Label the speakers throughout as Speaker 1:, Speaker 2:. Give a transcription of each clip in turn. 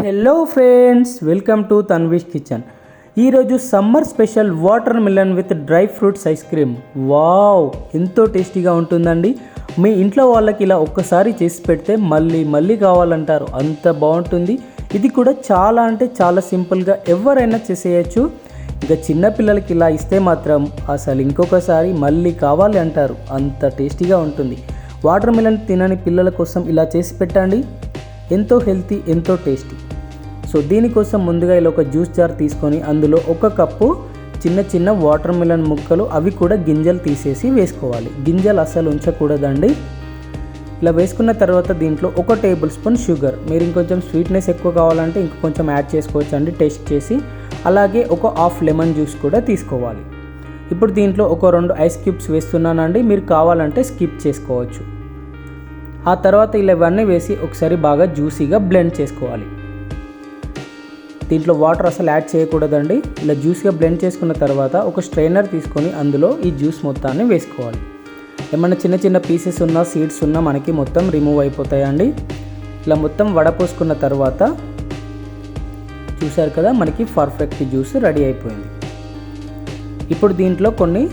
Speaker 1: Hello friends, welcome to Tanvish kitchen. ఈరోజు summer special watermelon with dry fruits ice cream. Wow, ఎంతో టేస్టీగా ఉంటుందండి. మీ ఇంట్లో వాళ్ళకి ఇలా ఒక్కసారి చేసి పెడితే మళ్ళీ మళ్ళీ కావాలంటారు, అంత బాగుంటుంది. ఇది కూడా చాలా అంటే చాలా సింపుల్గా ఎవరైనా చేసేయచ్చు. ఇక చిన్నపిల్లలకి ఇలా ఇస్తే మాత్రం అసలు ఇంకొకసారి మళ్ళీ కావాలి అంటారు, అంత టేస్టీగా ఉంటుంది. వాటర్ మిలన్ తినని పిల్లల కోసం ఇలా చేసి పెట్టండి, ఎంతో హెల్తీ, ఎంతో టేస్టీ. సో దీనికోసం ముందుగా ఇలా ఒక జ్యూస్ జార్ తీసుకొని అందులో ఒక కప్పు చిన్న చిన్న వాటర్ మిలన్ ముక్కలు, అవి కూడా గింజలు తీసేసి వేసుకోవాలి. గింజలు అస్సలు ఉంచకూడదండి. ఇలా వేసుకున్న తర్వాత దీంట్లో 1 టేబుల్ స్పూన్ షుగర్, మీరు ఇంకొంచెం స్వీట్నెస్ ఎక్కువ కావాలంటే ఇంకొంచెం యాడ్ చేసుకోవచ్చు అండి టేస్ట్ చేసి. అలాగే ఒక హాఫ్ లెమన్ జ్యూస్ కూడా తీసుకోవాలి. ఇప్పుడు దీంట్లో ఒక 2 ఐస్ క్యూబ్స్ వేస్తున్నానండి, మీరు కావాలంటే స్కిప్ చేసుకోవచ్చు. ఆ తర్వాత ఇలా ఇవన్నీ వేసి ఒకసారి బాగా జ్యూసీగా బ్లెండ్ చేసుకోవాలి. దీంట్లో వాటర్ అసలు యాడ్ చేయకూడదండి. ఇలా జ్యూస్గా బ్లెండ్ చేసుకున్న తర్వాత ఒక స్ట్రైనర్ తీసుకొని అందులో ఈ జ్యూస్ మొత్తాన్ని వేసుకోవాలి. ఏమన్నా చిన్న చిన్న పీసెస్ ఉన్నా సీడ్స్ ఉన్నా మనకి మొత్తం రిమూవ్ అయిపోతాయండి. ఇలా మొత్తం వడపోసుకున్న తర్వాత చూసారు కదా, మనకి పర్ఫెక్ట్ జ్యూస్ రెడీ అయిపోయింది. ఇప్పుడు దీంట్లో కొన్ని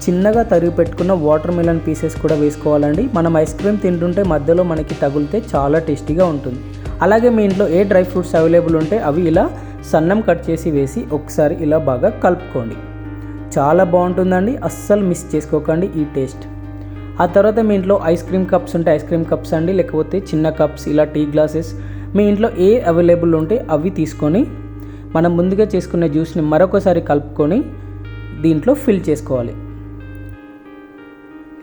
Speaker 1: చిన్నగా తరిగి పెట్టుకున్న వాటర్ మిలన్ పీసెస్ కూడా వేసుకోవాలండి. మనం ఐస్ క్రీమ్ తింటుంటే మధ్యలో మనకి తగిలితే చాలా టేస్టీగా ఉంటుంది. అలాగే మీ ఇంట్లో ఏ డ్రై ఫ్రూట్స్ అవైలబుల్ ఉంటే అవి ఇలా సన్నం కట్ చేసి వేసి ఒకసారి ఇలా బాగా కలుపుకోండి. చాలా బాగుంటుందండి, అస్సలు మిస్ చేసుకోకండి ఈ టేస్ట్. ఆ తర్వాత మీ ఇంట్లో ఐస్ క్రీమ్ కప్స్ ఉంటే ఐస్ క్రీమ్ కప్స్ అండి, లేకపోతే చిన్న కప్స్, ఇలా టీ గ్లాసెస్, మీ ఇంట్లో ఏ అవైలబుల్ ఉంటే అవి తీసుకొని మనం ముందుగా చేసుకున్న జ్యూస్ని మరొకసారి కలుపుకొని దీంట్లో ఫిల్ చేసుకోవాలి.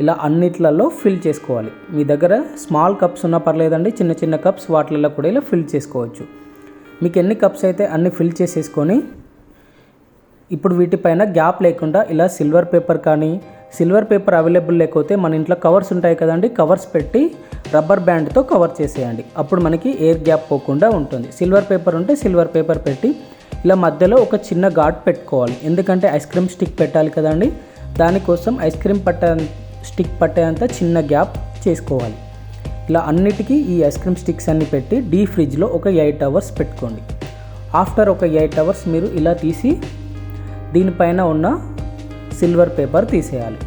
Speaker 1: ఇలా అన్నిట్లలో ఫిల్ చేసుకోవాలి. మీ దగ్గర స్మాల్ కప్స్ ఉన్నా పర్లేదండి, చిన్న చిన్న కప్స్ వాటిలలో కూడా ఇలా ఫిల్ చేసుకోవచ్చు. మీకు ఎన్ని కప్స్ అయితే అన్ని ఫిల్ చేసేసుకొని ఇప్పుడు వీటిపైన గ్యాప్ లేకుండా ఇలా సిల్వర్ పేపర్ కానీ, సిల్వర్ పేపర్ అవైలబుల్ లేకపోతే మన ఇంట్లో కవర్స్ ఉంటాయి కదండి, కవర్స్ పెట్టి రబ్బర్ బ్యాండ్తో కవర్ చేసేయండి. అప్పుడు మనకి ఎయిర్ గ్యాప్ పోకుండా ఉంటుంది. సిల్వర్ పేపర్ ఉంటే సిల్వర్ పేపర్ పెట్టి ఇలా మధ్యలో ఒక చిన్న ఘాట్ పెట్టుకోవాలి. ఎందుకంటే ఐస్ క్రీమ్ స్టిక్ పెట్టాలి కదండి, దానికోసం ఐస్ క్రీమ్ స్టిక్ పట్టేంత చిన్న గ్యాప్ చేసుకోవాలి. ఇలా అన్నిటికీ ఈ ఐస్ క్రీమ్ స్టిక్స్ అన్ని పెట్టి డీప్ ఫ్రిడ్జ్లో ఒక 8 అవర్స్ పెట్టుకోండి. ఆఫ్టర్ ఒక 8 అవర్స్ మీరు ఇలా తీసి దీనిపైన ఉన్న సిల్వర్ పేపర్ తీసేయాలి.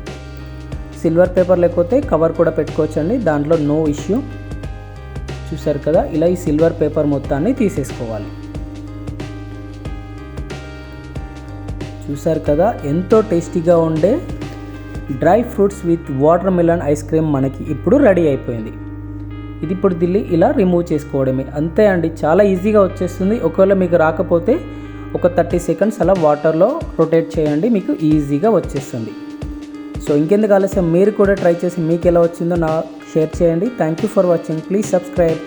Speaker 1: సిల్వర్ పేపర్ లేకపోతే కవర్ కూడా పెట్టుకోవచ్చండి, దాంట్లో నో ఇష్యూ. చూసారు కదా, ఇలా ఈ సిల్వర్ పేపర్ మొత్తాన్ని తీసేసుకోవాలి. చూసారు కదా, ఎంతో టేస్టీగా ఉండే dry fruits with water melon ice cream మనకి ఇప్పుడు రెడీ అయిపోయింది. ఇది ఇప్పుడు దీన్ని ఇలా రిమూవ్ చేసుకోవడమే, అంతే అండి. చాలా ఈజీగా వచ్చేస్తుంది. ఒకవేళ మీకు రాకపోతే ఒక 30 సెకండ్స్ అలా వాటర్లో రొటేట్ చేయండి, మీకు ఈజీగా వచ్చేస్తుంది. సో ఇంకెందుకు ఆలస్యం, మీరు కూడా ట్రై చేసి మీకు ఎలా వచ్చిందో షేర్ చేయండి. Thank you for watching. Please subscribe.